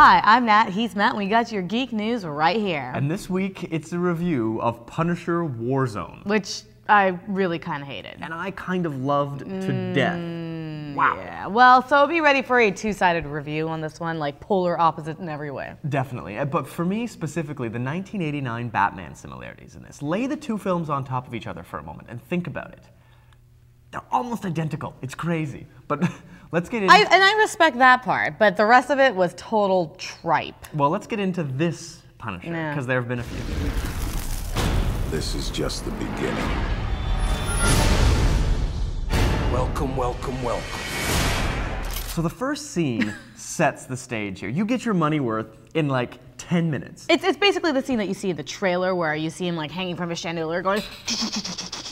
Hi, I'm Nat, he's Matt, and we got your geek news right here. And this week, it's a review of Punisher Warzone. Which I really kind of hated. And I kind of loved to death. Wow. Yeah, well, so be ready for a two-sided review on this one, like polar opposite in every way. Definitely. But for me specifically, the 1989 Batman similarities in this. Lay the two films on top of each other for a moment and think about it. They're almost identical. It's crazy. But let's get into... And I respect that part, but the rest of it was total tripe. Well, let's get into this Punisher, because there have been a few. This is just the beginning. Welcome, welcome, welcome. So the first scene sets the stage here. You get your money worth in like 10 minutes. It's basically the scene that you see in the trailer where you see him like hanging from a chandelier going...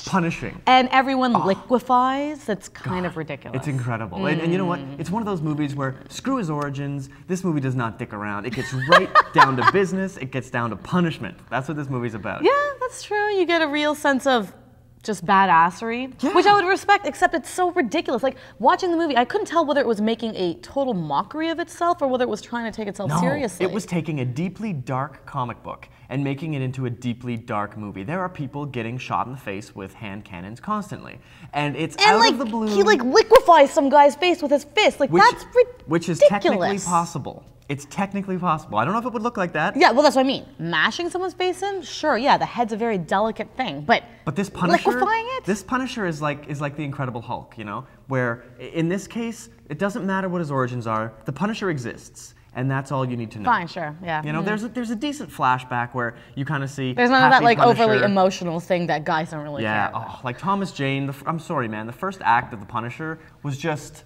Punishing. And everyone liquefies. It's kind of ridiculous. It's incredible. And you know what? It's one of those movies where, screw his origins, this movie does not dick around. It gets right down to business. It gets down to punishment. That's what this movie's about. Yeah, that's true. You get a real sense of just badassery, which I would respect, except it's so ridiculous. Like, watching the movie, I couldn't tell whether it was making a total mockery of itself or whether it was trying to take itself seriously. It was taking a deeply dark comic book and making it into a deeply dark movie. There are people getting shot in the face with hand cannons constantly. And it's out of the blue. He like liquefies some guy's face with his fist. Like, that's ridiculous. Which is technically possible. It's technically possible. I don't know if it would look like that. Yeah, well, that's what I mean. Mashing someone's face in? Sure, yeah, the head's a very delicate thing, but this Punisher, liquefying it? This Punisher is like the Incredible Hulk, you know? Where, in this case, it doesn't matter what his origins are. The Punisher exists, and that's all you need to know. Fine, sure, yeah. You know, there's a decent flashback where you kind of see there's none of that like Punisher. Overly emotional thing that guys don't really care about. Yeah, like Thomas Jane, I'm sorry, man, the first act of the Punisher was just,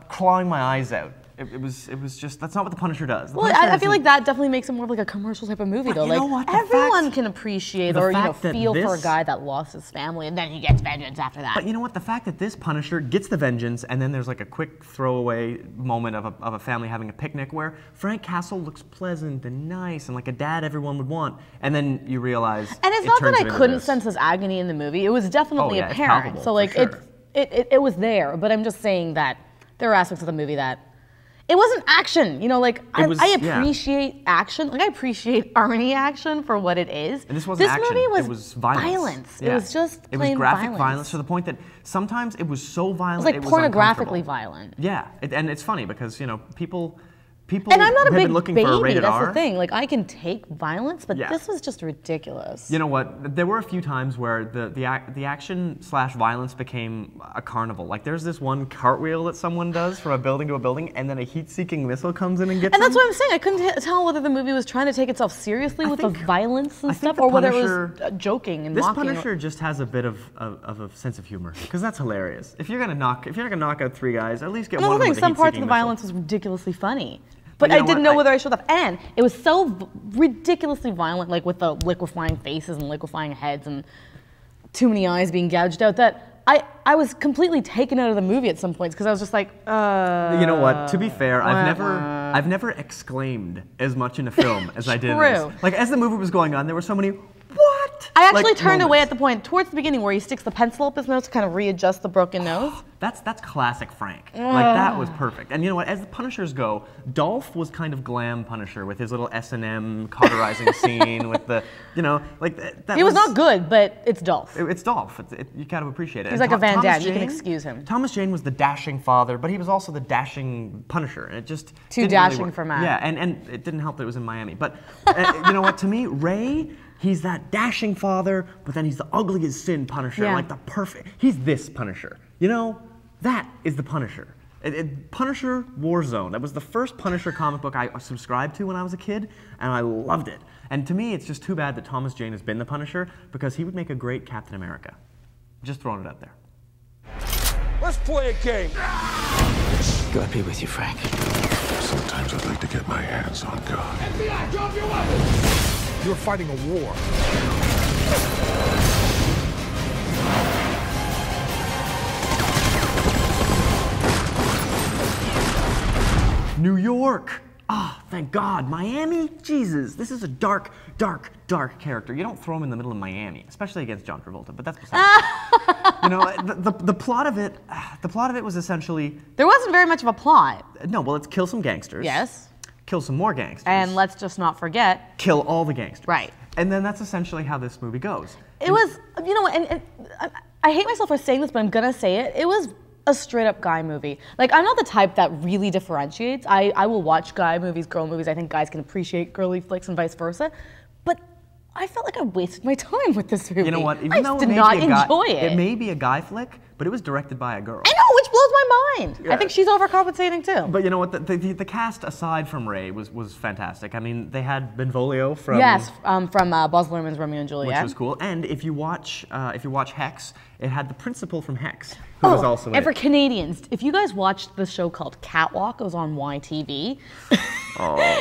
clawing my eyes out. It was just, that's not what the Punisher does. Well, I feel like that definitely makes it more of like a commercial type of movie, though. You know what? Everyone can appreciate or feel for a guy that lost his family and then he gets vengeance after that. But you know what? The fact that this Punisher gets the vengeance and then there's like a quick throwaway moment of a family having a picnic where Frank Castle looks pleasant and nice and like a dad everyone would want, and then you realize. And it's not that I couldn't sense his agony in the movie. It was definitely apparent. So like it was there. But I'm just saying that there are aspects of the movie that. It wasn't action, you know, like, I appreciate action. Like, I appreciate Arnie action for what it is. And this wasn't action, movie was it was violence. Yeah. It was just plain It was graphic violence to the point that sometimes it was so violent it was like pornographically violent. Yeah, and it's funny because, you know, people and I'm not a have big been looking baby, for a rated that's R. the thing. Like, I can take violence, but this was just ridiculous. You know what? There were a few times where the action/violence became a carnival. Like, there's this one cartwheel that someone does from a building to a building, and then a heat-seeking missile comes in and gets them. And that's what I'm saying. I couldn't tell whether the movie was trying to take itself seriously with the violence and stuff, or whether it was joking and mocking. This Punisher just has a bit of a sense of humor, because that's hilarious. If you're gonna knock out three guys, at least get one of them with a some parts of heat-seeking the violence was ridiculously funny. But I didn't know whether I showed up. And it was so ridiculously violent, like with the liquefying faces and liquefying heads and too many eyes being gouged out, that I was completely taken out of the movie at some points because I was just like, You know what? To be fair, I've never exclaimed as much in a film as I did in this. Like, as the movie was going on, there were so many, what? I actually turned away at the point towards the beginning where he sticks the pencil up his nose to kind of readjust the broken nose. That's classic Frank. Like, that was perfect. And you know what? As the Punishers go, Dolph was kind of glam Punisher with his little S&M cauterizing scene with the, you know, like that. He was not good, but it's Dolph. It's Dolph. You gotta appreciate it. He's like a Van Damme. You can excuse him. Thomas Jane was the dashing father, but he was also the dashing Punisher, and it just too dashing for Matt. Yeah, and it didn't help that it was in Miami. But you know what? To me, Ray. He's that dashing father, but then he's the ugly as sin Punisher, like the perfect. He's this Punisher. You know, that is the Punisher. Punisher Warzone. That was the first Punisher comic book I subscribed to when I was a kid, and I loved it. And to me, it's just too bad that Thomas Jane has been the Punisher, because he would make a great Captain America. Just throwing it out there. Let's play a game. God be with you, Frank. Sometimes I'd like to get my hands on God. FBI, drop your weapons! You're fighting a war. New York! Ah, thank God. Miami? Jesus, this is a dark, dark, dark character. You don't throw him in the middle of Miami, especially against John Travolta, but that's beside you know, the plot of it was essentially... There wasn't very much of a plot. No, well, it's kill some gangsters. Yes. kill some more gangsters. And let's just not forget, kill all the gangsters. Right. And then that's essentially how this movie goes. It was, you know, and I hate myself for saying this, but I'm gonna say it. It was a straight up guy movie. Like, I'm not the type that really differentiates. I will watch guy movies, girl movies. I think guys can appreciate girly flicks and vice versa. But I felt like I wasted my time with this movie. You know what? Even though I did not enjoy it. It may be a guy flick, but it was directed by a girl. I know, which blows my mind. Yeah. I think she's overcompensating too. But you know what? The cast aside from Ray was fantastic. I mean, they had Benvolio from from Baz Luhrmann's Romeo and Juliet, which was cool. And if you watch Hex, it had the principal from Hex, who was also in and it. For Canadians, if you guys watched the show called Catwalk, it was on YTV.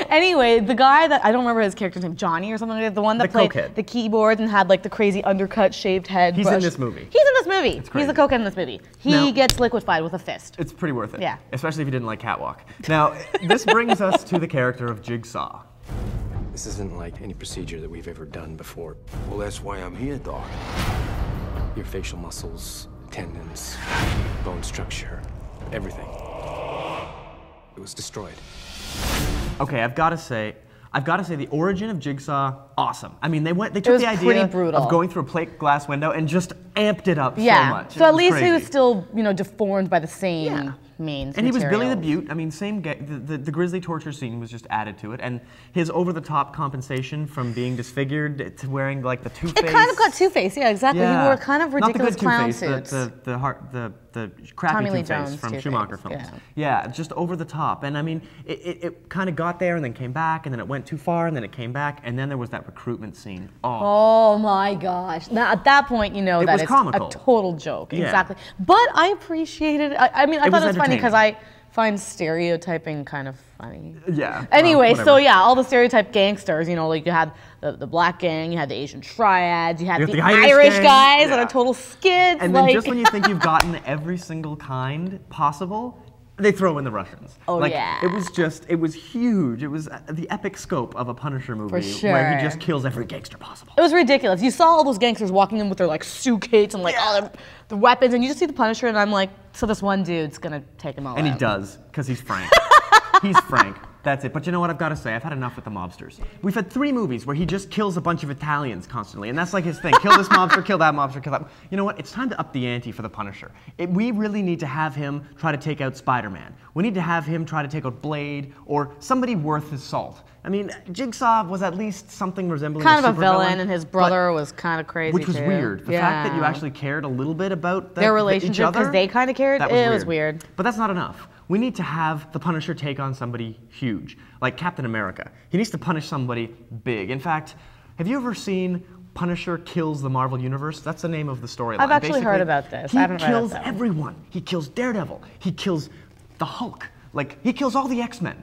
Anyway, the guy that, I don't remember his character's name, Johnny or something like that, the one that played the keyboard and had like the crazy undercut shaved head. He's in this movie. He's in this movie. He's the cokehead in this movie. He gets liquefied with a fist. It's pretty worth it. Yeah. Especially if you didn't like Catwalk. Now, this brings us to the character of Jigsaw. This isn't like any procedure that we've ever done before. Well, that's why I'm here, Doc. Your facial muscles, tendons, bone structure, everything. It was destroyed. Okay, I've got to say the origin of Jigsaw, awesome. I mean, they took the idea of going through a plate glass window and just amped it up so much. So at least he was still, you know, deformed by the same means. And he was Billy the Beaut. I mean, the grisly torture scene was just added to it, and his over-the-top compensation from being disfigured to wearing like the Two-Face. It kind of got Two-Face, yeah, exactly. He wore kind of ridiculous clown suits. The crappy Two-Face from Schumacher films. Yeah, just over the top. And I mean, it kind of got there and then came back, and then it went too far, and then it came back, and then there was that recruitment scene. Oh my gosh. Now, at that point, you know that it's comical. A total joke. Yeah. Exactly. But I appreciated it. I mean, I thought it was funny because I find stereotyping kind of funny. Yeah. Anyway, so yeah, all the stereotype gangsters, you know, like you had the black gang, you had the Asian triads, you had the Irish guys that are total skids. And then just when you think you've gotten every single kind possible, they throw in the Russians. It was huge. It was the epic scope of a Punisher movie where he just kills every gangster possible. It was ridiculous. You saw all those gangsters walking in with their like suitcases and like all the weapons, and you just see the Punisher, and I'm like, so this one dude's gonna take them all out. And he does, because he's Frank. He's Frank. That's it. But you know what I've got to say? I've had enough with the mobsters. We've had 3 movies where he just kills a bunch of Italians constantly, and that's like his thing. Kill this mobster, kill that mobster, kill that. You know what? It's time to up the ante for the Punisher. We really need to have him try to take out Spider-Man. We need to have him try to take out Blade or somebody worth his salt. I mean, Jigsaw was at least something resembling kind of a villain, and his brother was kind of crazy which was weird. The fact that you actually cared a little bit about their relationship because they kind of cared, it was weird. But that's not enough. We need to have the Punisher take on somebody huge, like Captain America. He needs to punish somebody big. In fact, have you ever seen Punisher Kills the Marvel Universe? That's the name of the storyline. I've actually heard about this. He kills everyone. He kills Daredevil. He kills the Hulk. Like, he kills all the X-Men.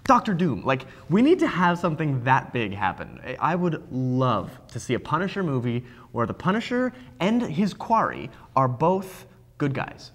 Dr. Doom. Like, we need to have something that big happen. I would love to see a Punisher movie where the Punisher and his quarry are both good guys.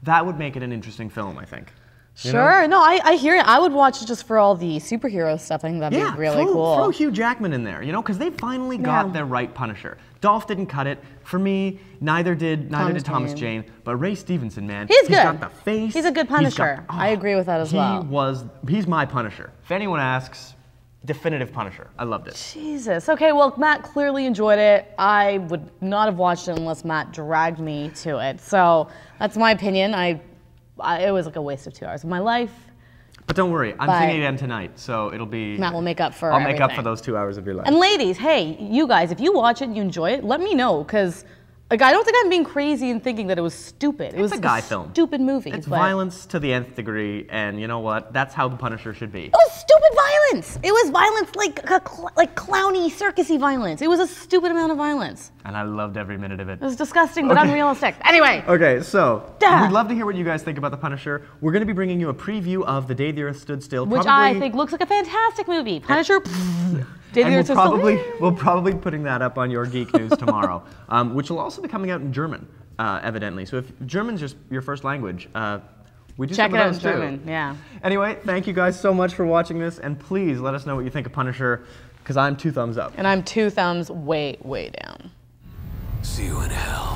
That would make it an interesting film, I think. Sure. No, I hear it. I would watch it just for all the superhero stuff. I think that'd be really cool. Throw Hugh Jackman in there, you know, because they finally got their right Punisher. Dolph didn't cut it. For me, neither did Thomas Jane. But Ray Stevenson, man, he's good. Got the face. He's a good Punisher. I agree with that as well. He's my Punisher. If anyone asks, definitive Punisher. I loved it. Jesus. Okay, well, Matt clearly enjoyed it. I would not have watched it unless Matt dragged me to it. So that's my opinion. It was like a waste of 2 hours of my life. But don't worry, I'm seeing it again tonight, so it'll be... Matt will make up for I'll make up for those 2 hours of your life. And ladies, hey, you guys, if you watch it and you enjoy it, let me know, because like, I don't think I'm being crazy and thinking that it was stupid. It was a guy film. Stupid movie. It's violence to the nth degree, and you know what? That's how the Punisher should be. It was stupid violence. It was violence like clowny, circusy violence. It was a stupid amount of violence. And I loved every minute of it. It was disgusting, but unrealistic. Anyway. Okay, so we'd love to hear what you guys think about the Punisher. We're going to be bringing you a preview of The Day the Earth Stood Still. Which I think looks like a fantastic movie. Punisher. We'll probably be putting that up on Your Geek News tomorrow, which will also be coming out in German, evidently. So if German's just your first language, we do check some it of out those in German. Yeah. Anyway, thank you guys so much for watching this, and please let us know what you think of Punisher, because I'm 2 thumbs up. And I'm 2 thumbs way, way down. See you in hell.